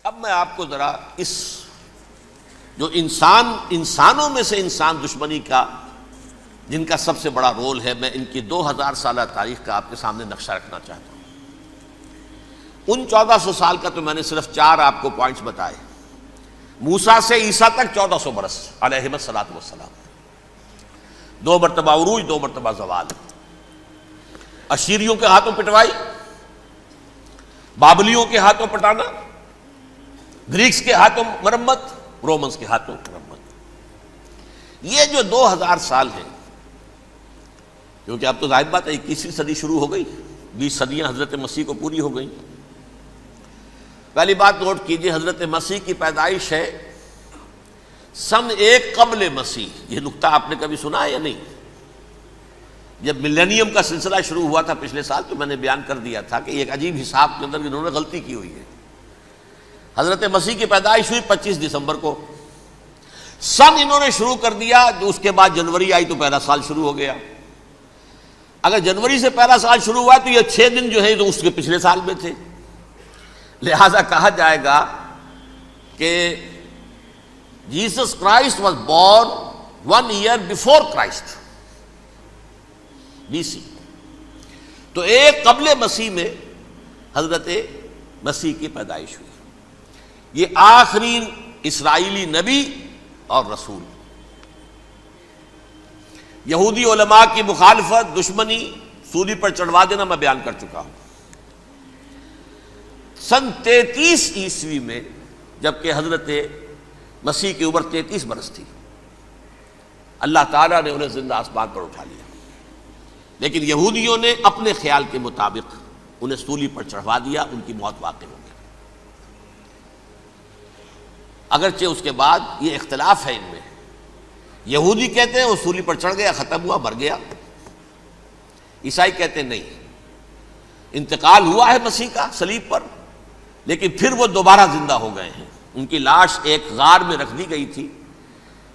اب میں آپ کو ذرا اس جو انسانوں میں سے انسان دشمنی کا جن کا سب سے بڑا رول ہے، میں ان کی 2000 سالہ تاریخ کا آپ کے سامنے نقشہ رکھنا چاہتا ہوں۔ ان 1400 سال کا تو میں نے صرف 4 آپ کو پوائنٹس بتائے۔ موسیٰ سے عیسیٰ تک 1400 برس علیہ الصلوۃ والسلام، 2 مرتبہ عروج، 2 مرتبہ زوال، اشیریوں کے ہاتھوں پٹوائی، بابلیوں کے ہاتھوں پٹانا، گریکس کے ہاتھوں مرمت، رومنس کے ہاتھوں مرمت۔ یہ جو 2000 سال ہیں، کیونکہ اب تو ظاہر بات ہے 21ویں صدی شروع ہو گئی، 20 صدیاں حضرت مسیح کو پوری ہو گئیں۔ پہلی بات نوٹ کیجئے، حضرت مسیح کی پیدائش ہے سن 1 قبل مسیح۔ یہ نقطہ آپ نے کبھی سنا ہے یا نہیں؟ جب ملینیم کا سلسلہ شروع ہوا تھا پچھلے سال، تو میں نے بیان کر دیا تھا کہ ایک عجیب حساب کے اندر انہوں نے غلطی کی ہوئی ہے۔ حضرت مسیح کی پیدائش ہوئی 25 دسمبر کو، سن انہوں نے شروع کر دیا، جو اس کے بعد جنوری آئی تو پہلا سال شروع ہو گیا۔ اگر جنوری سے پہلا سال شروع ہوا تو یہ 6 دن جو ہے تو اس کے پچھلے سال میں تھے، لہذا کہا جائے گا کہ Jesus Christ was born 1 year before Christ, BC۔ تو 1 قبل مسیح میں حضرت مسیح کی پیدائش ہوئی۔ یہ آخری اسرائیلی نبی اور رسول۔ یہودی علماء کی مخالفت، دشمنی، سولی پر چڑھوا دینا میں بیان کر چکا ہوں۔ سن 33 عیسوی میں، جبکہ حضرت مسیح کی عمر 33 برس تھی، اللہ تعالیٰ نے انہیں زندہ آسمان پر اٹھا لیا، لیکن یہودیوں نے اپنے خیال کے مطابق انہیں سولی پر چڑھوا دیا، ان کی موت واقع ہو گئی۔ اگرچہ اس کے بعد یہ اختلاف ہے ان میں، یہودی کہتے ہیں وہ سولی پر چڑھ گیا، ختم ہوا، مر گیا۔ عیسائی کہتے ہیں نہیں، انتقال ہوا ہے مسیح کا صلیب پر، لیکن پھر وہ دوبارہ زندہ ہو گئے ہیں۔ ان کی لاش ایک غار میں رکھ دی گئی تھی،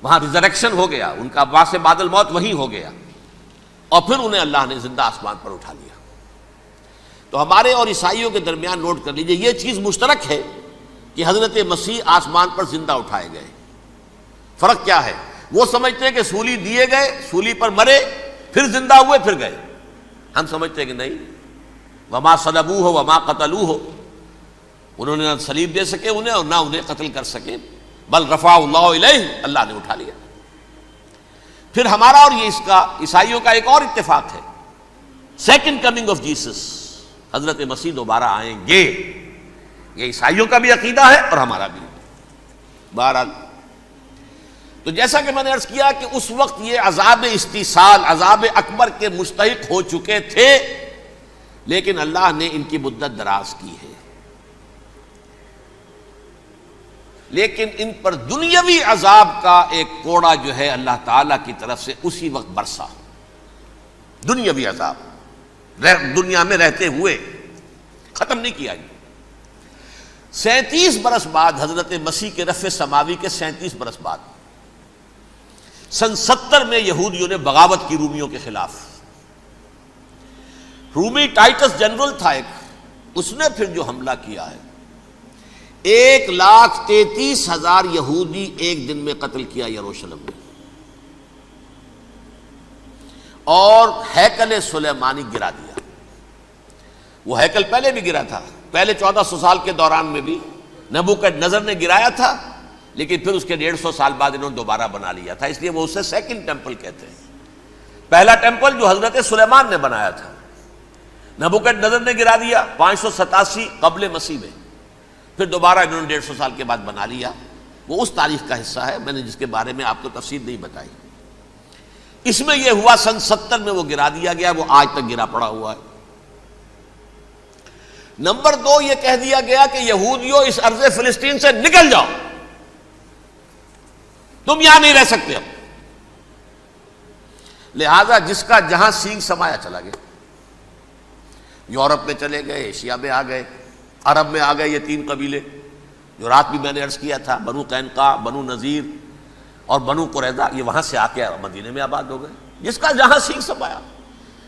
وہاں ریزریکشن ہو گیا، ان کا باعث بعد الموت وہیں ہو گیا، اور پھر انہیں اللہ نے زندہ آسمان پر اٹھا لیا۔ تو ہمارے اور عیسائیوں کے درمیان نوٹ کر لیجئے، یہ چیز مشترک ہے کہ حضرت مسیح آسمان پر زندہ اٹھائے گئے۔ فرق کیا ہے؟ وہ سمجھتے ہیں کہ سولی دیے گئے، سولی پر مرے، پھر زندہ ہوئے، پھر گئے۔ ہم سمجھتے ہیں کہ نہیں، وما صلبوہ وما قتلوہ، انہوں نے نہ صلیب دے سکے انہیں اور نہ انہیں قتل کر سکے، بل رفع اللہ الیہ، اللہ نے اٹھا لیا۔ پھر ہمارا اور یہ اس کا عیسائیوں کا ایک اور اتفاق ہے، سیکنڈ کمنگ آف جیسس، حضرت مسیح دوبارہ آئیں گے۔ یہ عیسائیوں کا بھی عقیدہ ہے اور ہمارا بھی۔ بہرحال تو جیسا کہ میں نے عرض کیا کہ اس وقت یہ عذاب استیصال، عذاب اکبر کے مستحق ہو چکے تھے، لیکن اللہ نے ان کی مدت دراز کی ہے۔ لیکن ان پر دنیاوی عذاب کا ایک کوڑا جو ہے اللہ تعالیٰ کی طرف سے اسی وقت برسا، دنیاوی عذاب دنیا میں رہتے ہوئے، ختم نہیں کیا۔ 37 برس بعد، حضرت مسیح کے رفع سماوی کے 37 برس بعد، سن 70 میں یہودیوں نے بغاوت کی رومیوں کے خلاف۔ رومی ٹائٹس جنرل تھا ایک، اس نے پھر جو حملہ کیا ہے، 1,33,000 یہودی ایک دن میں قتل کیا یروشلم میں، اور ہیکل سلیمانی گرا دیا۔ وہ ہیکل پہلے بھی گرا تھا، پہلے 1400 سال کے دوران میں بھی نبوکڈنضر نے گرایا تھا، لیکن پھر اس کے 150 سال بعد انہوں نے دوبارہ بنا لیا تھا، اس لیے وہ اسے سیکنڈ ٹیمپل کہتے ہیں۔ پہلا ٹیمپل جو حضرت سلیمان نے بنایا تھا، نبوکڈنضر نے گرا دیا 587 قبل مسیح میں، پھر دوبارہ انہوں نے 150 سال کے بعد بنا لیا۔ وہ اس تاریخ کا حصہ ہے، میں نے جس کے بارے میں آپ کو تفصیل نہیں بتائی۔ اس میں یہ ہوا سن 70 میں وہ گرا دیا گیا، وہ آج تک گرا پڑا ہوا ہے۔ نمبر 2، یہ کہہ دیا گیا کہ یہودیوں اس ارض فلسطین سے نکل جاؤ، تم یہاں نہیں رہ سکتے اب۔ لہذا جس کا جہاں سینگ سمایا چلا گیا، یورپ میں چلے گئے، ایشیا میں آ گئے، عرب میں آ گئے، یہ 3 قبیلے جو رات بھی میں نے عرض کیا تھا، بنو قینقاع، بنو نذیر اور بنو قریظہ، یہ وہاں سے آ کے مدینے میں آباد ہو گئے۔ جس کا جہاں سینگ سمایا،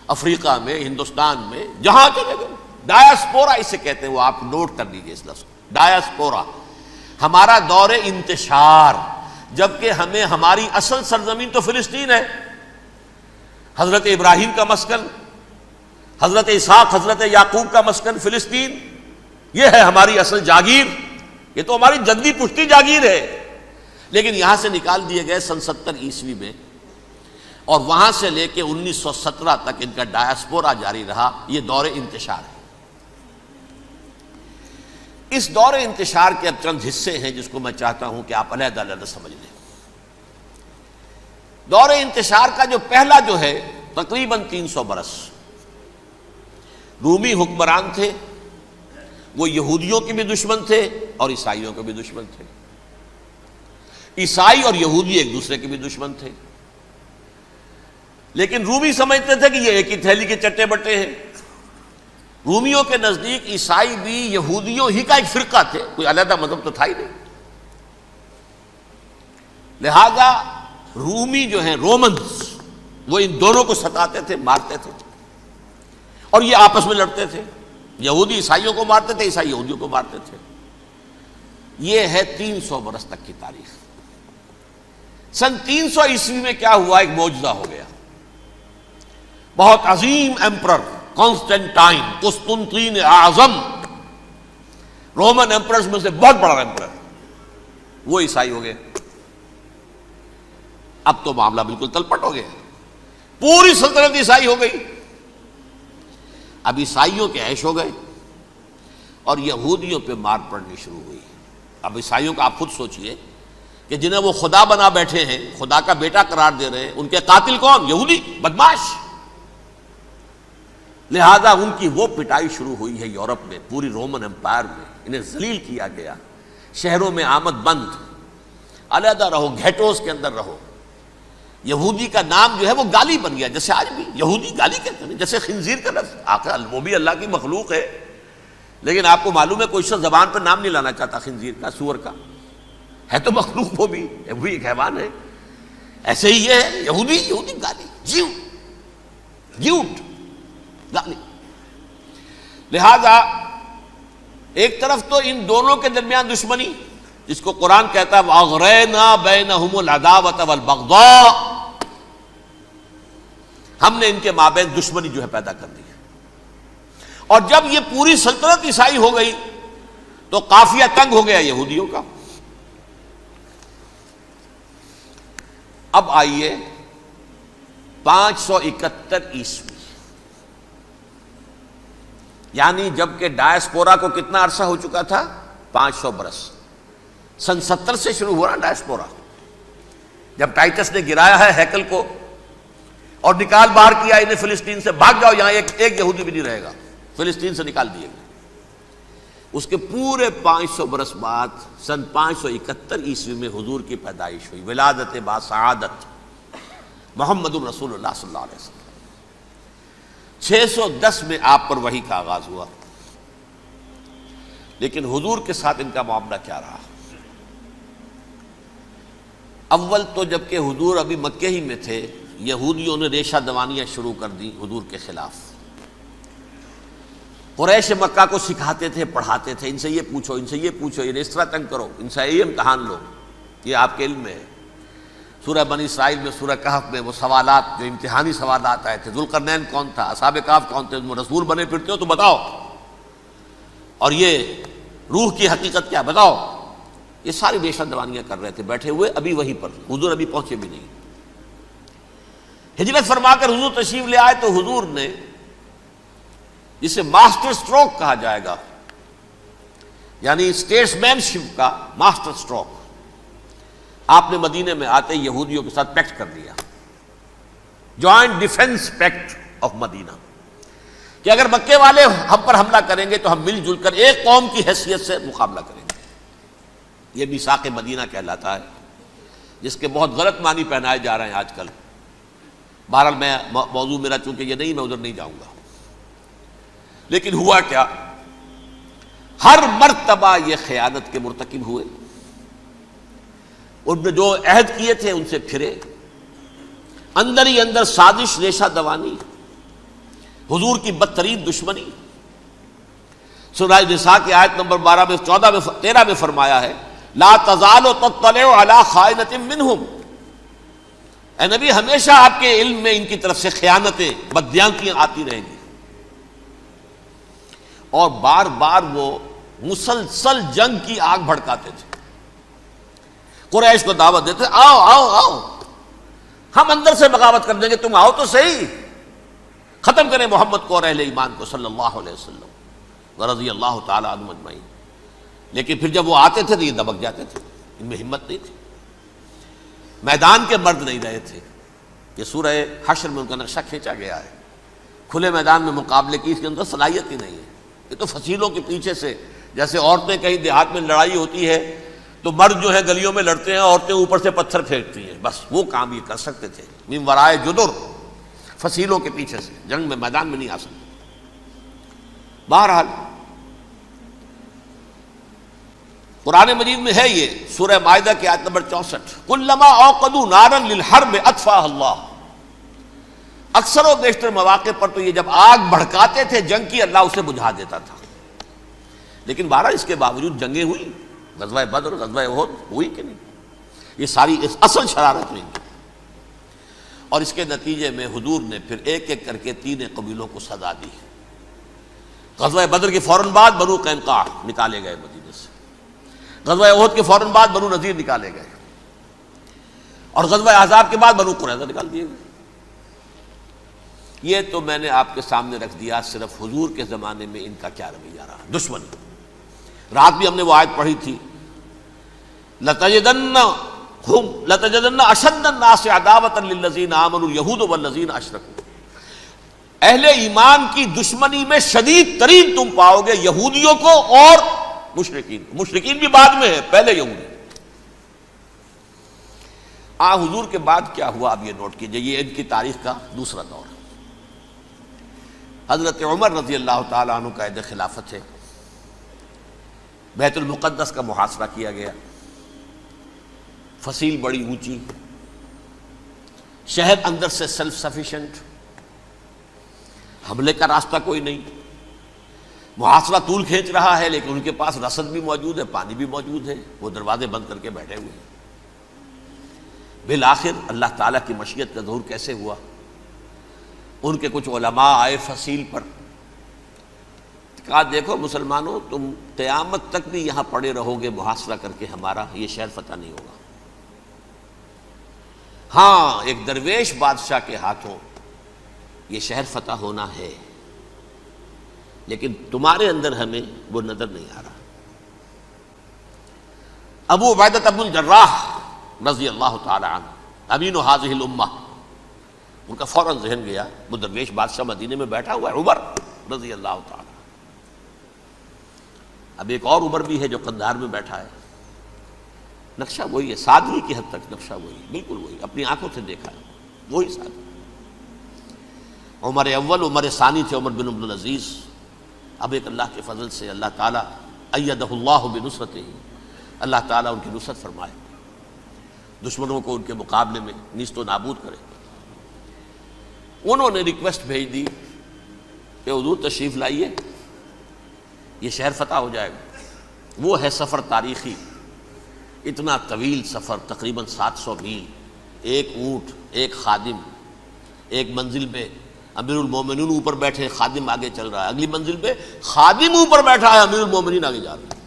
افریقہ میں، ہندوستان میں، جہاں چلے گئے، ڈایاسپورا اسے کہتے ہیں، وہ آپ نوٹ کر لیجئے اس لفظ کو، ڈایاسپورا، ہمارا دور انتشار، جبکہ ہمیں ہماری اصل سرزمین تو فلسطین ہے، حضرت ابراہیم کا مسکن، حضرت اسحاق حضرت یعقوب کا مسکن فلسطین، یہ ہے ہماری اصل جاگیر، یہ تو ہماری جدی پشتی جاگیر ہے، لیکن یہاں سے نکال دیے گئے سن 70 عیسوی میں، اور وہاں سے لے کے 1917 تک ان کا ڈایاسپورا جاری رہا۔ یہ دور انتشار ہے۔ اس دور انتشار کے اب چند حصے ہیں جس کو میں چاہتا ہوں کہ آپ علیحدہ علیحدہ سمجھ لیں۔ دور انتشار کا جو پہلا جو ہے تقریباً 300 برس، رومی حکمران تھے، وہ یہودیوں کے بھی دشمن تھے اور عیسائیوں کے بھی دشمن تھے، عیسائی اور یہودی ایک دوسرے کے بھی دشمن تھے، لیکن رومی سمجھتے تھے کہ یہ ایک ہی تھیلی کے چٹے بٹے ہیں۔ رومیوں کے نزدیک عیسائی بھی یہودیوں ہی کا ایک فرقہ تھے، کوئی علیحدہ مذہب تو تھا ہی نہیں، لہذا رومی جو ہیں رومنز وہ ان دونوں کو ستاتے تھے، مارتے تھے، اور یہ آپس میں لڑتے تھے، یہودی عیسائیوں کو مارتے تھے، عیسائی یہودیوں کو مارتے تھے۔ یہ ہے 300 برس تک کی تاریخ۔ سن 300 عیسوی میں کیا ہوا؟ ایک معجزہ ہو گیا۔ بہت عظیم ایمپرر کانسٹینٹائن، قسطنطین اعظم، رومن ایمپررز میں سے بہت بڑا ایمپرر، وہ عیسائی ہو گئے۔ اب تو معاملہ بالکل تلپٹ ہو گیا، پوری سلطنت عیسائی ہو گئی۔ اب عیسائیوں کے عیش ہو گئے اور یہودیوں پہ مار پڑنی شروع ہوئی۔ اب عیسائیوں کا آپ خود سوچئے کہ جنہیں وہ خدا بنا بیٹھے ہیں، خدا کا بیٹا قرار دے رہے ہیں، ان کے قاتل کون؟ یہودی بدماش۔ لہذا ان کی وہ پٹائی شروع ہوئی ہے یورپ میں، پوری رومن امپائر میں، انہیں ذلیل کیا گیا، شہروں میں آمد بند، علیحدہ رہو، گھیٹوز کے اندر رہو۔ یہودی کا نام جو ہے وہ گالی بن گیا، جیسے آج بھی یہودی گالی کہتے ہیں، جیسے خنزیر کا لفظ، آخر وہ بھی اللہ کی مخلوق ہے، لیکن آپ کو معلوم ہے کوئی شخص زبان پر نام نہیں لانا چاہتا خنزیر کا، سور کا، ہے تو مخلوق وہ بھی ایک حیوان ہے۔ ایسے ہی یہ ہے یہودی، یہودی گالی، جیوٹ گالی۔ لہذا ایک طرف تو ان دونوں کے درمیان دشمنی، جس کو قرآن کہتا ہے وَأَغْرَيْنَا بَيْنَهُمُ الْعَدَاوَةَ وَالْبَغْضَاءَ، ہم نے ان کے مابین دشمنی جو ہے پیدا کر دی۔ اور جب یہ پوری سلطنت عیسائی ہو گئی تو قافیہ تنگ ہو گیا یہودیوں کا۔ اب آئیے 571 عیسوی، یعنی جب کہ ڈایاسپورا کو کتنا عرصہ ہو چکا تھا؟ 500 برس۔ سن 70 سے شروع ہوا ڈایاسپورا، جب ٹائٹس نے گرایا ہے ہیکل کو اور نکال باہر کیا انہیں فلسطین سے، بھاگ جاؤ، یہاں ایک یہودی بھی نہیں رہے گا، فلسطین سے نکال دیے گئے۔ اس کے پورے 500 برس بعد سن 571 عیسوی میں حضور کی پیدائش ہوئی، ولادت باسعادت محمد الرسول اللہ صلی اللہ علیہ وسلم۔ 610 میں آپ پر وحی کا آغاز ہوا، لیکن حضور کے ساتھ ان کا معاملہ کیا رہا؟ اول تو جب کہ حضور ابھی مکے ہی میں تھے، یہودیوں نے ریشہ دوانیاں شروع کر دی حضور کے خلاف۔ قریش مکہ کو سکھاتے تھے، پڑھاتے تھے، ان سے یہ پوچھو، ان سے یہ پوچھو، یہ اس طرح تنگ کرو، ان سے یہ امتحان لو، یہ آپ کے علم میں ہے۔ سورہ بنی اسرائیل میں، سورہ کہف میں وہ سوالات جو امتحانی سوالات آئے تھے، ذوالقرنین کون تھا، اصحاب کہف کون تھے، تم رسول بنے پھرتے ہو تو بتاؤ، اور یہ روح کی حقیقت کیا بتاؤ، یہ ساری ریشہ دوانیاں کر رہے تھے بیٹھے ہوئے، ابھی وہیں پر حضور ابھی پہنچے بھی نہیں۔ ہجرت فرما کر حضور تشریف لے آئے تو حضور نے، جسے ماسٹر سٹروک کہا جائے گا، یعنی اسٹیٹس مین شپ کا ماسٹر سٹروک، آپ نے مدینے میں آتے یہودیوں کے ساتھ پیکٹ کر دیا، جوائنٹ ڈیفنس پیکٹ آف مدینہ، کہ اگر مکے والے ہم پر حملہ کریں گے تو ہم مل جل کر ایک قوم کی حیثیت سے مقابلہ کریں گے۔ یہ میثاق مدینہ کہلاتا ہے، جس کے بہت غلط معنی پہنائے جا رہے ہیں آج کل۔ بہرحال میں موضوع میرا چونکہ یہ نہیں، میں ادھر نہیں جاؤں گا، لیکن ہوا کیا؟ ہر مرتبہ یہ خیانت کے مرتکب ہوئے، ان نے جو عہد کیے تھے ان سے پھرے، اندر ہی اندر سازش، ریشہ دوانی، حضور کی بدترین دشمنی۔ سورہ نساء کی آیت نمبر 12 میں 14 میں 13 میں فرمایا ہے لا تزال تطلع علی خائنۃ منہم، اے نبی ہمیشہ آپ کے علم میں ان کی طرف سے خیانتیں، بددیانتیاں آتی رہیں گی. اور بار بار وہ مسلسل جنگ کی آگ بھڑکاتے تھے. قریش کو دعوت دیتے، آؤ آؤ آؤ ہم اندر سے بغاوت کر دیں گے، تم آؤ تو صحیح، ختم کریں محمد کو اور اہل ایمان کو صلی اللہ علیہ وسلم ورضی اللہ تعالی عنہم اجمعین. لیکن پھر جب وہ آتے تھے تو یہ دبک جاتے تھے، ان میں ہمت نہیں تھی، میدان کے مرد نہیں رہے تھے. یہ سورہ حشر میں ان کا نقشہ کھینچا گیا ہے. کھلے میدان میں مقابلے کی اس کے اندر صلاحیت ہی نہیں ہے. یہ تو فصیلوں کے پیچھے سے، جیسے عورتیں کہیں دیہات میں لڑائی ہوتی ہے تو مرد جو ہے گلیوں میں لڑتے ہیں، عورتیں اوپر سے پتھر پھینکتی ہیں، بس وہ کام یہ کر سکتے تھے. من ورائے جدر، فصیلوں کے پیچھے سے، جنگ میں میدان میں نہیں آ سکتے. بہرحال قرآن مجید میں ہے یہ سورہ مائدہ کی آیت نمبر 64، کلما اوقدوا نارا للحرب اطفاها اللہ. اکثر و بیشتر مواقع پر تو یہ جب آگ بھڑکاتے تھے جنگ کی، اللہ اسے بجھا دیتا تھا. لیکن بہرحال اس کے باوجود جنگیں ہوئی، غزوہ بدر، غزوہ احد ہوئی کہ نہیں؟ یہ ساری اصل شرارت ہوئی. اور اس کے نتیجے میں حضور نے پھر ایک ایک کر کے 3 قبیلوں کو سزا دی. غزوہ بدر کے فوراً بعد بنو قینقاع نکالے گئے مدینے سے، غزوہ احد کے فوراً بعد بنو نذیر نکالے گئے، اور غزوہ احزاب کے بعد بنو قریظہ نکال دیے گئے. یہ تو میں نے آپ کے سامنے رکھ دیا صرف حضور کے زمانے میں ان کا کیا رویہ رہا. دشمن، رات بھی ہم نے وہ آیت پڑھی تھی، لَتَجِدَنَّ أَشَدَّ النَّاسِ عَدَاوَةً لِلَّذِينَ آمَنُوا الْيَهُودُ وَالَّذِينَ أَشْرَكُوا. اہل ایمان کی دشمنی میں شدید ترین تم پاؤ گے یہودیوں کو اور مشرکین. مشرکین بھی بعد میں ہے، پہلے یہودی. حضور کے بعد کیا ہوا اب یہ نوٹ کیجئے، یہ ان کی تاریخ کا دوسرا دور ہے. حضرت عمر رضی اللہ تعالیٰ عنہ کا عہد خلافت ہے. بیت المقدس کا محاصرہ کیا گیا، فصیل بڑی اونچی، شہر اندر سے سیلف سفیشینٹ، حملے کا راستہ کوئی نہیں. محاصرہ طول کھینچ رہا ہے لیکن ان کے پاس رسد بھی موجود ہے، پانی بھی موجود ہے، وہ دروازے بند کر کے بیٹھے ہوئے ہیں. بالآخر اللہ تعالیٰ کی مشیت کا ظہور کیسے ہوا؟ ان کے کچھ علماء آئے فصیل پر، کہا دیکھو مسلمانوں، تم قیامت تک بھی یہاں پڑے رہو گے محاصرہ کر کے، ہمارا یہ شہر فتح نہیں ہوگا. ہاں ایک درویش بادشاہ کے ہاتھوں یہ شہر فتح ہونا ہے، لیکن تمہارے اندر ہمیں وہ نظر نہیں آ رہا. ابو عبیدہ بن الجراح رضی اللہ تعالی عنہ، امین هذه الامہ، ان کا فوراً ذہن گیا وہ درویش بادشاہ مدینے میں بیٹھا ہوا ہے عمر رضی اللہ تعالی. اب ایک اور عمر بھی ہے جو قندھار میں بیٹھا ہے. نقشہ وہی ہے، سادگی کی حد تک نقشہ وہی، بالکل وہی، اپنی آنکھوں سے دیکھا ہے وہی سادگی. عمر اول، عمر ثانی تھے عمر بن عبد العزیز. اب ایک اللہ کے فضل سے اللہ تعالیٰ ایدہ اللہ بنصرتہ، اللہ تعالیٰ ان کی نصرت فرمائے، دشمنوں کو ان کے مقابلے میں نیست و نابود کرے. انہوں نے ریکویسٹ بھیج دی کہ حضور تشریف لائیے، یہ شہر فتح ہو جائے گا. وہ ہے سفر تاریخی، اتنا طویل سفر، تقریباً 700 میل، ایک اونٹ، ایک خادم، ایک منزل پہ امیر المومنین اوپر بیٹھے، خادم آگے چل رہا ہے، اگلی منزل پہ خادم اوپر بیٹھا ہے، امیر المومنین آگے جا رہے ہیں.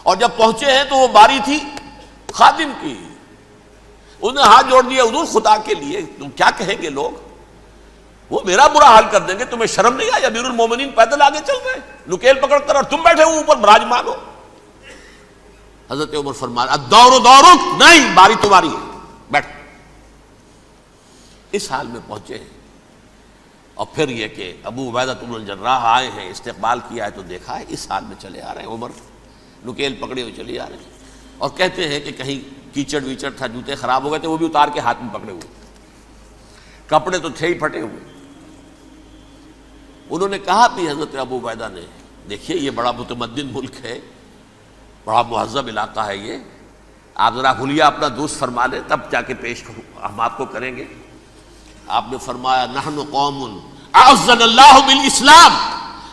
اور جب پہنچے ہیں تو وہ باری تھی خادم کی. انہوں نے ہاتھ جوڑ دیا، حضور خدا کے لیے تم کیا کہیں گے لوگ، وہ میرا برا حال کر دیں گے، تمہیں شرم نہیں آئی؟ امیر المومنین پیدل آگے چل رہے ہیں نکیل پکڑ کر، اور تم بیٹھے ہو اوپر براجمان ہو. حضرت عمر فرمایا الدور دورک، نہیں باری تمہاری ہے، بیٹھ. اس حال میں پہنچے ہیں. اور پھر یہ کہ ابو عبیدہ بن الجراح آئے ہیں، استقبال کیا ہے تو دیکھا ہے اس حال میں چلے آ رہے ہیں. عمر نکیل پکڑے ہوئے چلے آ رہے ہیں، اور کہتے ہیں کہ کہیں کیچڑ ویچڑ تھا، جوتے خراب ہو گئے تھے، وہ بھی اتار کے ہاتھ میں پکڑے ہوئے، کپڑے تو تھے ہی پھٹے ہوئے. انہوں نے کہا بھی حضرت ابو عبیدہ نے، دیکھیے یہ بڑا متمدن ملک ہے، بڑا مہذب علاقہ ہے یہ، آپ ذرا حلیہ اپنا دوست فرما لیں تب جا کے پیش ہم آپ کو کریں گے. آپ نے فرمایا نحن قوم اعزنا اللہ بالاسلام،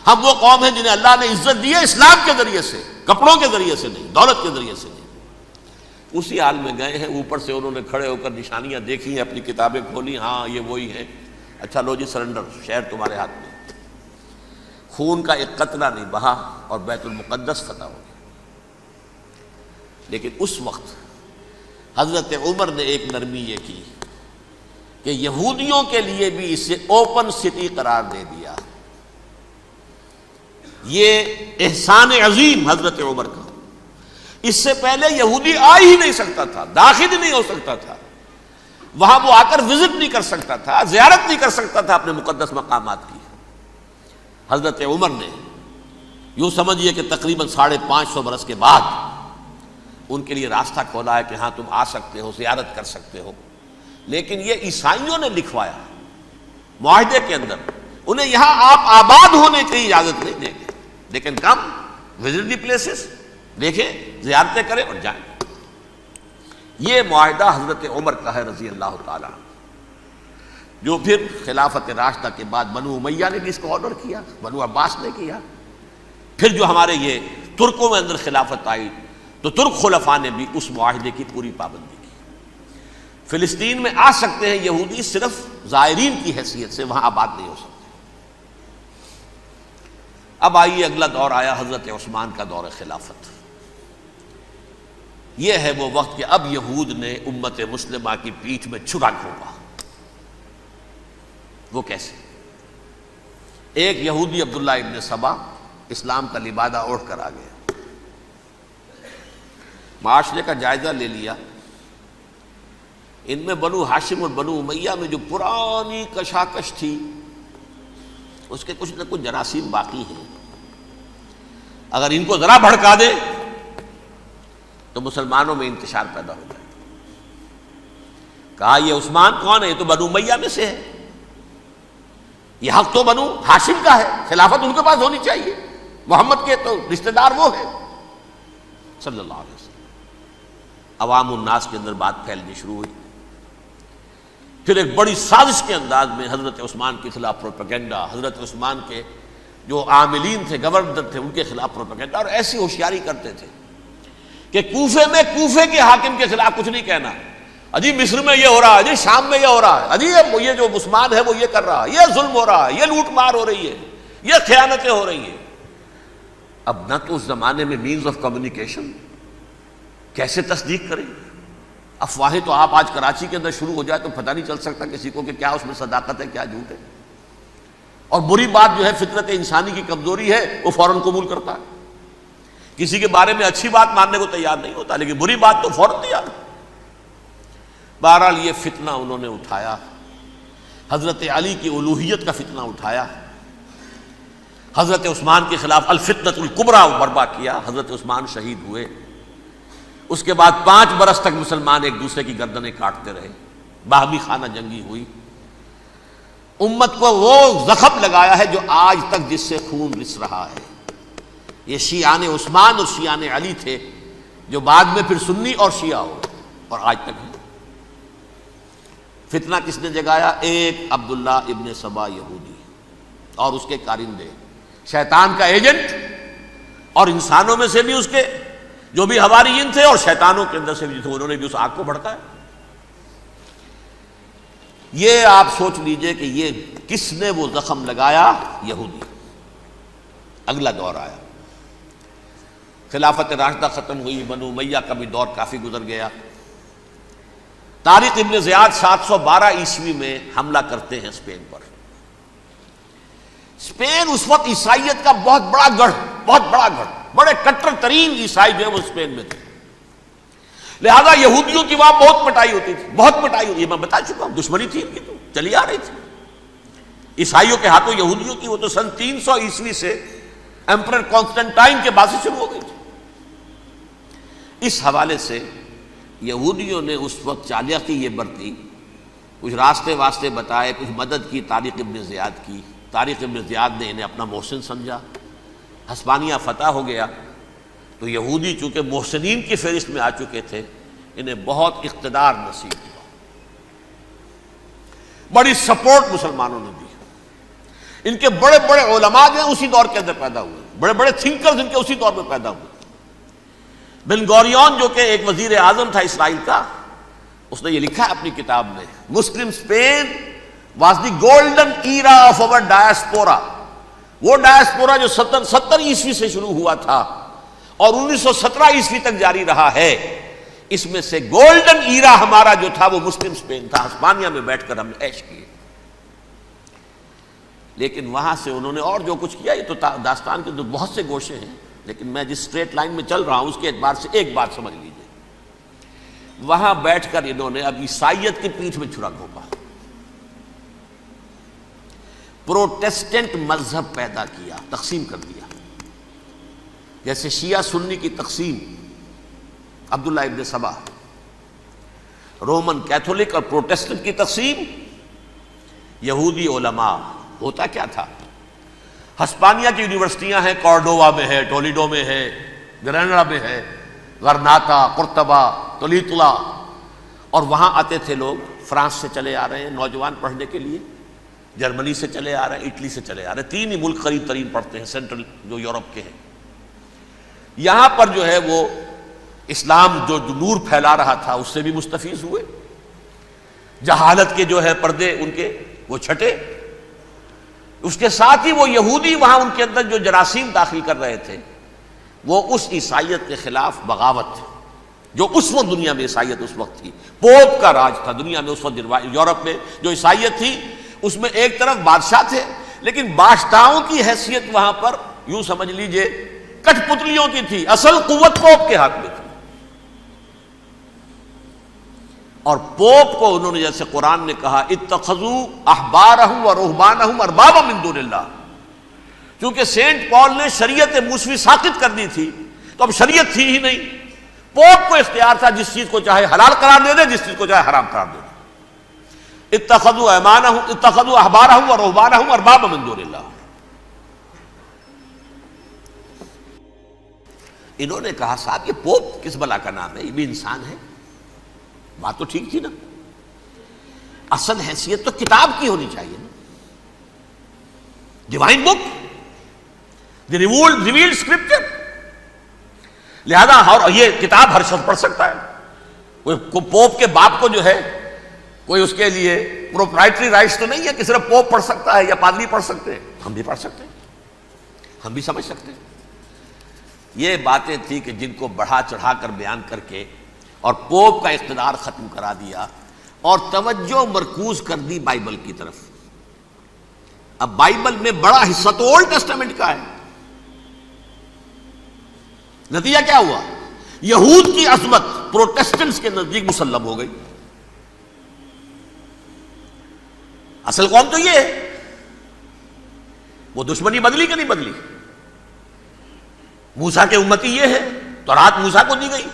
ہم وہ قوم ہیں جنہیں اللہ نے عزت دی ہے اسلام کے ذریعے سے. کپڑوں کے ذریعے سے نہیں، دولت کے ذریعے سے نہیں۔ اسی حال میں گئے ہیں، اوپر سے انہوں نے کھڑے ہو کر نشانیاں دیکھی ہیں، اپنی کتابیں کھولی، ہاں یہ وہی ہے، اچھا لو جی سرنڈر، شہر تمہارے ہاتھ میں۔ خون کا ایک قطرہ نہیں بہا اور بیت المقدس فتح ہو گیا۔ لیکن اس وقت حضرت عمر نے ایک نرمی یہ کی کہ یہودیوں کے لیے بھی اسے اوپن سٹی قرار دے دیا۔ یہ احسان عظیم حضرت عمر کا، اس سے پہلے یہودی آ ہی نہیں سکتا تھا، داخل ہی نہیں ہو سکتا تھا، وہاں وہ آ کر وزٹ نہیں کر سکتا تھا، زیارت نہیں کر سکتا تھا اپنے مقدس مقامات کی۔ حضرت عمر نے یوں سمجھیے کہ تقریباً 550 برس کے بعد ان کے لیے راستہ کھولا ہے کہ ہاں تم آ سکتے ہو، زیارت کر سکتے ہو۔ لیکن یہ عیسائیوں نے لکھوایا معاہدے کے اندر، انہیں یہاں آپ آباد ہونے کی اجازت نہیں دیں گے، لیکن کم وزٹ دی پلیسز، دیکھیں زیارتیں کریں اور جائیں۔ یہ معاہدہ حضرت عمر کا ہے رضی اللہ تعالیٰ، جو پھر خلافت راشدہ کے بعد بنو امیہ نے بھی اس کو آرڈر کیا، بنو عباس نے کیا، پھر جو ہمارے یہ ترکوں میں اندر خلافت آئی تو ترک خلفاء نے بھی اس معاہدے کی پوری پابندی کی۔ فلسطین میں آ سکتے ہیں یہودی صرف زائرین کی حیثیت سے، وہاں آباد نہیں ہو سکتے۔ اب آئیے اگلا دور آیا حضرت عثمان کا دور خلافت۔ یہ ہے وہ وقت کہ اب یہود نے امت مسلمہ کی پیٹھ میں چھرا گھونپا۔ وہ کیسے؟ ایک یہودی عبداللہ ابن سبا اسلام کا لبادہ اوڑھ کر آ گیا، معاشرے کا جائزہ لے لیا، ان میں بنو ہاشم اور بنو امیہ میں جو پرانی کشاکش تھی اس کے کچھ نہ کچھ جراثیم باقی ہیں، اگر ان کو ذرا بھڑکا دے تو مسلمانوں میں انتشار پیدا ہو جائے۔ کہا یہ عثمان کون ہے؟ یہ تو بنو امیہ میں سے ہے، یہ حق تو بنو ہاشم کا ہے، خلافت ان کے پاس ہونی چاہیے، محمد کے تو رشتہ دار وہ ہے صلی اللہ علیہ وسلم۔ عوام الناس کے اندر بات پھیلنی شروع ہوئی، پھر ایک بڑی سازش کے انداز میں حضرت عثمان کے خلاف پروپیگنڈا، حضرت عثمان کے جو عاملین تھے، گورنر تھے، ان کے خلاف پروپیگنڈا، اور ایسی ہوشیاری کرتے تھے کہ کوفے میں کوفے کے حاکم کے خلاف کچھ نہیں کہنا، اجی مصر میں یہ ہو رہا ہے، اجی شام میں یہ ہو رہا ہے، اجی یہ جو عثمان ہے وہ یہ کر رہا ہے، یہ ظلم ہو رہا ہے، یہ لوٹ مار ہو رہی ہے، یہ خیانتیں ہو رہی ہیں۔ اب نہ تو اس زمانے میں مینز آف کمیونیکیشن، کیسے تصدیق کریں؟ افواہیں تو آپ آج کراچی کے اندر شروع ہو جائے تو پتہ نہیں چل سکتا کسی کو کہ کیا اس میں صداقت ہے کیا جھوٹ ہے، اور بری بات جو ہے فطرت انسانی کی کمزوری ہے وہ فوراً قبول کرتا ہے، کسی کے بارے میں اچھی بات ماننے کو تیار نہیں ہوتا لیکن بری بات تو فوراً تیار۔ بہرحال یہ فتنہ انہوں نے اٹھایا، حضرت علی کی الوہیت کا فتنہ اٹھایا، حضرت عثمان کے خلاف الفتنۃ الکبریٰ برپا کیا، حضرت عثمان شہید ہوئے۔ اس کے بعد 5 برس تک مسلمان ایک دوسرے کی گردنیں کاٹتے رہے، باہمی خانہ جنگی ہوئی، امت کو وہ زخم لگایا ہے جو آج تک جس سے خون رس رہا ہے۔ یہ شیعان عثمان اور شیعان علی تھے جو بعد میں پھر سنی اور شیعہ ہو اور آج تک ہے۔ فتنہ کس نے جگایا؟ ایک عبداللہ ابن سبا یہودی اور اس کے کارندے، شیطان کا ایجنٹ، اور انسانوں میں سے بھی اس کے جو بھی حواریین تھے اور شیطانوں کے اندر سے بھی تھے، انہوں نے بھی اس آگ کو بھڑکایا۔ یہ آپ سوچ لیجئے کہ یہ کس نے وہ زخم لگایا؟ یہودی۔ اگلا دور آیا، خلافت راشدہ ختم ہوئی، بنو امیہ کا بھی دور کافی گزر گیا۔ طارق ابن زیاد 712 عیسوی میں حملہ کرتے ہیں اسپین پر۔ اسپین اس وقت عیسائیت کا بہت بڑا گڑھ، بڑے کٹر ترین عیسائی جو ہے وہ اسپین میں تھے، لہذا یہودیوں کی وہاں بہت پٹائی ہوتی تھی، بہت پٹائی ہوتی ہے، میں بتا چکا ہوں، دشمنی تھی ان کی تو چلی آ رہی تھی عیسائیوں کے ہاتھوں یہودیوں کی، وہ تو سن 300 عیسوی سے ایمپرر کانسٹنٹائن کے بعد سے شروع ہو گئی تھی۔ اس حوالے سے یہودیوں نے اس وقت چالاکی یہ برتی، کچھ راستے واسطے بتائے، کچھ مدد کی طارق ابن زیاد کی۔ طارق ابن زیاد نے انہیں اپنا محسن سمجھا، ہسپانیہ فتح ہو گیا تو یہودی چونکہ محسنین کی فہرست میں آ چکے تھے، انہیں بہت اقتدار نصیب ہوا، بڑی سپورٹ مسلمانوں نے دی۔ ان کے بڑے بڑے علماء جو ہیں اسی دور کے اندر پیدا ہوئے، بڑے بڑے تھنکرز ان کے اسی دور میں پیدا ہوئے۔ بن گوریون جو کہ ایک وزیر اعظم تھا اسرائیل کا، اس نے یہ لکھا ہے اپنی کتاب میں، مسلم Spain was the golden era of our diaspora. وہ ڈائسپورا جو 70 عیسوی سے شروع ہوا تھا اور 1917 عیسوی تک جاری رہا ہے، اس میں سے گولڈن ایرا ہمارا جو تھا وہ مسلم اسپین تھا. ہسپانیہ میں بیٹھ کر ہم نے عیش کیے. لیکن وہاں سے انہوں نے اور جو کچھ کیا، یہ تو داستان کے بہت سے گوشے ہیں، لیکن میں جس اسٹریٹ لائن میں چل رہا ہوں اس کے اعتبار سے ایک بات سمجھ لیجیے. وہاں بیٹھ کر انہوں نے اب عیسائیت کی پیٹھ میں چھرا گھونپا، پروٹیسٹنٹ مذہب پیدا کیا، تقسیم کر دیا. جیسے شیعہ سنی کی تقسیم، عبداللہ ابن سبا. رومن کیتھولک اور پروٹیسٹنٹ کی تقسیم، یہودی علماء. ہوتا کیا تھا؟ ہسپانیہ کی یونیورسٹیاں ہیں، کارڈووا میں ہے، ٹولیڈو میں ہے، گریناڈا میں ہے، غرناطہ، قرطبہ، تولیتلا، اور وہاں آتے تھے لوگ. فرانس سے چلے آ رہے ہیں نوجوان پڑھنے کے لیے، جرمنی سے چلے آ رہے ہیں، اٹلی سے چلے آ رہے ہیں. 3 ہی ملک قریب ترین پڑھتے ہیں سینٹرل جو یورپ کے ہیں. یہاں پر جو ہے وہ اسلام جو نور پھیلا رہا تھا اس سے بھی مستفیض ہوئے. جہالت کے جو ہے پردے ان کے وہ چھٹے. اس کے ساتھ ہی وہ یہودی وہاں ان کے اندر جو جراثیم داخل کر رہے تھے، وہ اس عیسائیت کے خلاف بغاوت، جو اس وقت دنیا میں عیسائیت اس وقت تھی. پوپ کا راج تھا دنیا میں اس وقت. یورپ میں جو عیسائیت تھی اس میں ایک طرف بادشاہ تھے، لیکن بادشاہوں کی حیثیت وہاں پر یوں سمجھ لیجئے کٹ پتلیوں کی تھی. اصل قوت پوپ کے ہاتھ میں تھی. اور پوپ کو انہوں نے، جیسے قرآن نے کہا، اتخذوا احبارهم ورهبانهم اربابا من دون اللہ. چونکہ سینٹ پال نے شریعت موسوی ساقط کر دی تھی تو اب شریعت تھی ہی نہیں. پوپ کو اختیار تھا جس چیز کو چاہے حلال قرار دے دے، جس چیز کو چاہے حرام قرار دے دے. اتخذوا احبارهم ورهبانهم اربابا من دون اللہ. انہوں نے کہا صاحب یہ پوپ کس بلا کا نام ہے، یہ بھی انسان ہے. بات تو ٹھیک تھی نا. اصل حیثیت تو کتاب کی ہونی چاہیے نا، ڈیوائن بک، دی ریویلڈ اسکرپچر. لہذا اور یہ کتاب ہر شخص پڑھ سکتا ہے. کوئی پوپ کے باپ کو جو ہے کوئی اس کے لیے پروپرائٹری رائٹس تو نہیں ہے کہ صرف پوپ پڑھ سکتا ہے یا پادری پڑھ سکتے ہیں. ہم بھی پڑھ سکتے ہیں، ہم بھی سمجھ سکتے ہیں. یہ باتیں تھی کہ جن کو بڑھا چڑھا کر بیان کر کے اور پوپ کا اقتدار ختم کرا دیا اور توجہ مرکوز کر دی بائبل کی طرف. اب بائبل میں بڑا حصہ تو اولڈ ٹیسٹامنٹ کا ہے. نتیجہ کیا ہوا؟ یہود کی عظمت پروٹیسٹنٹس کے نزدیک مسلم ہو گئی. اصل قوم تو یہ ہے. وہ دشمنی بدلی کہ نہیں بدلی؟ موسیٰ کے امتی یہ ہے، تورات موسیٰ کو دی گئی،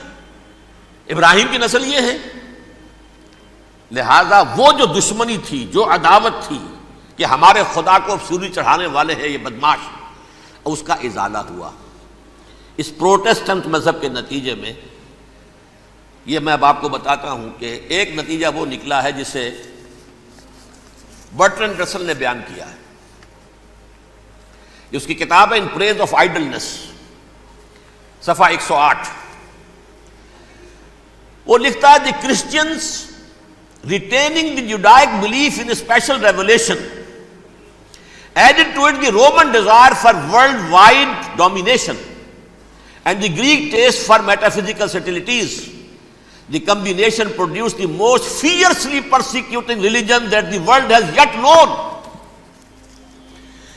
ابراہیم کی نسل یہ ہے. لہذا وہ جو دشمنی تھی، جو عداوت تھی کہ ہمارے خدا کو سولی چڑھانے والے ہیں یہ بدماش، اس کا ازالہ ہوا. اس پروٹیسٹنٹ مذہب کے نتیجے میں یہ میں اب آپ کو بتاتا ہوں کہ ایک نتیجہ وہ نکلا ہے جسے برٹرنڈ رسل نے بیان کیا ہے. اس کی کتاب ہے ان پریز آف آئیڈلنس، صفحہ 108. وہ لکھتا ہے the Christians retaining the Judaic belief in special revelation added to it the Roman desire for worldwide domination and the Greek taste for metaphysical subtleties. The combination produced the most fiercely persecuting religion that the world has yet known.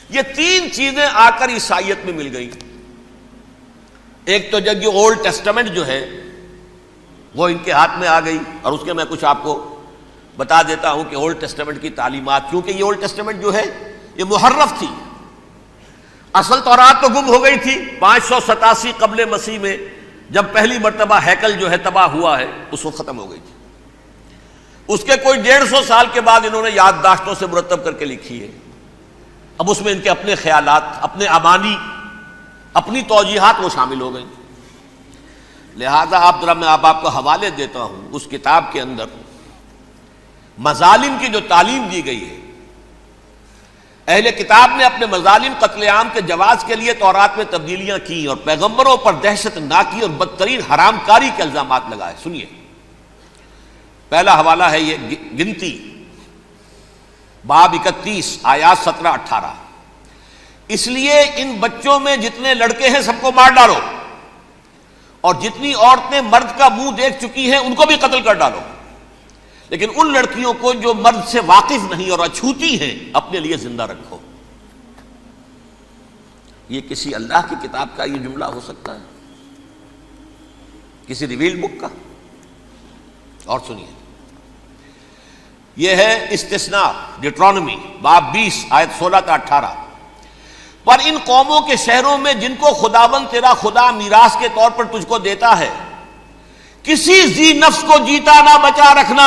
یہ 3 چیزیں آ کر عیسائیت میں مل گئی. ایک تو جب یہ اولڈ ٹیسٹمنٹ جو ہے وہ ان کے ہاتھ میں آ گئی، اور اس کے میں کچھ آپ کو بتا دیتا ہوں کہ اولڈ ٹیسٹمنٹ کی تعلیمات، کیونکہ یہ اولڈ ٹیسٹمنٹ جو ہے یہ محرف تھی. اصل تورات تو گم ہو گئی تھی 587 قبل مسیح میں، جب پہلی مرتبہ ہیکل جو ہے تباہ ہوا ہے، اس وقت ختم ہو گئی تھی. اس کے کوئی 150 سال کے بعد انہوں نے یادداشتوں سے مرتب کر کے لکھی ہے. اب اس میں ان کے اپنے خیالات، اپنے امانی، اپنی توجیحات وہ شامل ہو گئی. لہذا میں آپ کو حوالے دیتا ہوں اس کتاب کے اندر مظالم کی جو تعلیم دی گئی ہے، اہل کتاب نے اپنے مظالم قتل عام کے جواز کے لیے تورات میں تبدیلیاں کی اور پیغمبروں پر دہشت ناکی اور بدترین حرام کاری کے الزامات لگائے. سنیے، پہلا حوالہ ہے یہ گنتی باب 31 آیات 17-18. اس لیے ان بچوں میں جتنے لڑکے ہیں سب کو مار ڈالو، اور جتنی عورتیں مرد کا منہ دیکھ چکی ہیں ان کو بھی قتل کر ڈالو، لیکن ان لڑکیوں کو جو مرد سے واقف نہیں اور اچھوتی ہیں اپنے لیے زندہ رکھو. یہ کسی اللہ کی کتاب کا یہ جملہ ہو سکتا ہے؟ کسی ریویل بک کا؟ اور سنیے، یہ ہے استثناء ڈیٹرانومی باب 20 آیت 16-18. پر ان قوموں کے شہروں میں جن کو خداوند تیرا خدا میراث کے طور پر تجھ کو دیتا ہے، کسی ذی نفس کو جیتا نہ بچا رکھنا،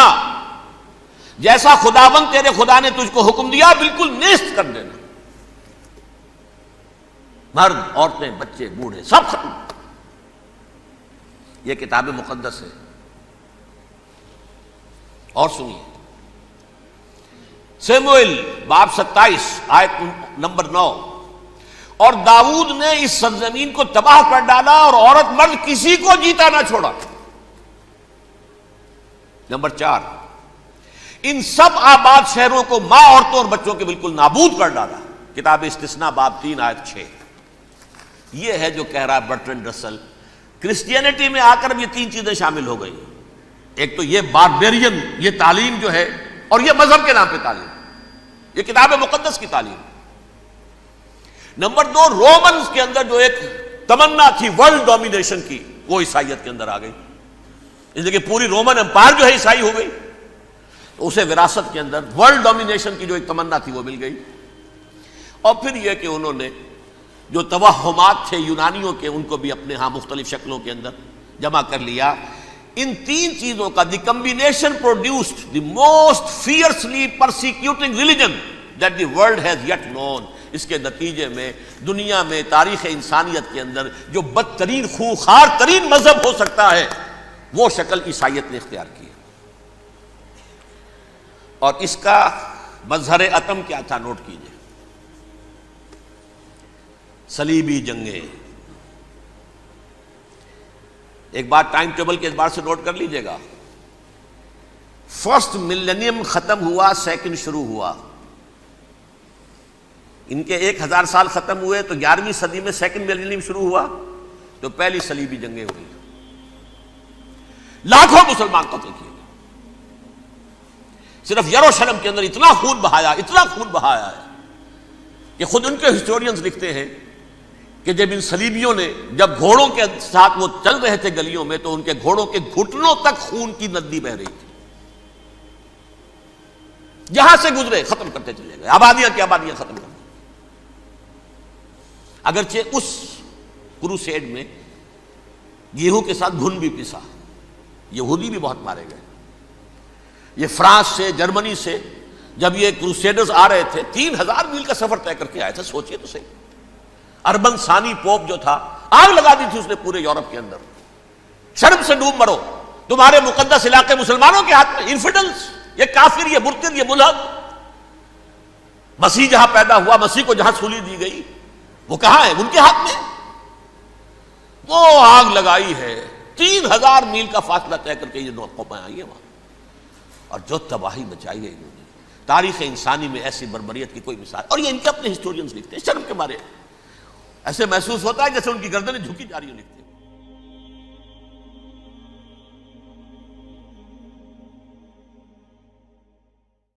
جیسا خداوند تیرے خدا نے تجھ کو حکم دیا بالکل نیست کر دینا. مرد، عورتیں، بچے، بوڑھے سب ختم. یہ کتاب مقدس ہے. اور سنیے، سیموئیل باب 27 آیت نمبر 9. اور داؤد نے اس سرزمین کو تباہ کر ڈالا اور عورت مرد کسی کو جیتا نہ چھوڑا. نمبر 4، ان سب آباد شہروں کو ماں، عورتوں اور بچوں کے بالکل نابود کر ڈالا. کتاب استثناء باب 3 آیت 6. یہ ہے جو کہہ رہا ہے برٹرنڈ رسل، کرسچینٹی میں آ کر اب یہ تین چیزیں شامل ہو گئی. ایک تو یہ باربیرین یہ تعلیم جو ہے، اور یہ مذہب کے نام پہ تعلیم، یہ کتاب مقدس کی تعلیم. نمبر 2، رومنز کے اندر جو ایک تمنا تھی ورلڈ ڈومینیشن کی، وہ عیسائیت کے اندر آ گئی. اس لیے کہ پوری رومن امپائر جو ہے عیسائی ہو گئی، تو اسے وراثت کے اندر ورلڈ ڈومینیشن کی جو ایک تمنا تھی وہ مل گئی. اور پھر یہ کہ انہوں نے جو توہمات تھے یونانیوں کے ان کو بھی اپنے ہاں مختلف شکلوں کے اندر جمع کر لیا. ان تین چیزوں کا the combination produced the most fiercely persecuting religion that the world has yet known. اس کے نتیجے میں دنیا میں تاریخ انسانیت کے اندر جو بدترین خونخوار ترین مذہب ہو سکتا ہے وہ شکل عیسائیت نے اختیار کی. اور اس کا مظہر عتم کیا تھا؟ نوٹ کیجئے، صلیبی جنگیں. ایک بات ٹائم ٹیبل کے اعتبار سے نوٹ کر لیجئے گا. فرسٹ ملینیم ختم ہوا، سیکنڈ شروع ہوا. ان کے 1000 سال ختم ہوئے تو 11ویں صدی میں سیکنڈ ملینیم شروع ہوا، تو پہلی صلیبی جنگیں ہوئی. لاکھوں مسلمان قتل کیے گئے. صرف یروشلم کے اندر اتنا خون بہایا ہے کہ خود ان کے ہسٹورینز لکھتے ہیں کہ جب ان صلیبیوں نے جب گھوڑوں کے ساتھ وہ چل رہے تھے گلیوں میں تو ان کے گھوڑوں کے گھٹنوں تک خون کی ندی بہ رہی تھی. جہاں سے گزرے ختم کرتے چلے گئے، آبادیاں کی آبادیاں ختم کر دی. اگرچہ اس کروسیڈ میں گیہوں کے ساتھ گھن بھی پسا، یہودی بھی بہت مارے گئے. یہ فرانس سے، جرمنی سے جب یہ کروسیڈرز آ رہے تھے 3000 میل کا سفر طے کر کے آئے تھے. سوچئے تو صحیح. اربن ثانی پوپ جو تھا آگ لگا دی تھی اس نے پورے یورپ کے اندر. شرم سے ڈوب مرو، تمہارے مقدس علاقے مسلمانوں کے ہاتھ میں. انفیڈلز، یہ کافر، یہ مرتد، یہ ملحد. مسیح جہاں پیدا ہوا، مسیح کو جہاں سولی دی گئی، وہ کہاں ہے؟ ان کے ہاتھ میں. وہ آگ لگائی ہے، 3000 میل کا فاصلہ طے کر کے یہ قومیں آئی ہیں وہاں. اور جو تباہی مچائی ہے انہوں نے، تاریخ انسانی میں ایسی بربریت کی کوئی مثال. اور یہ ان کے اپنے ہسٹورینز لکھتے ہیں. شرم کے مارے ایسے محسوس ہوتا ہے جیسے ان کی گردنیں جھکی جا رہی ہیں. لکھتے ہیں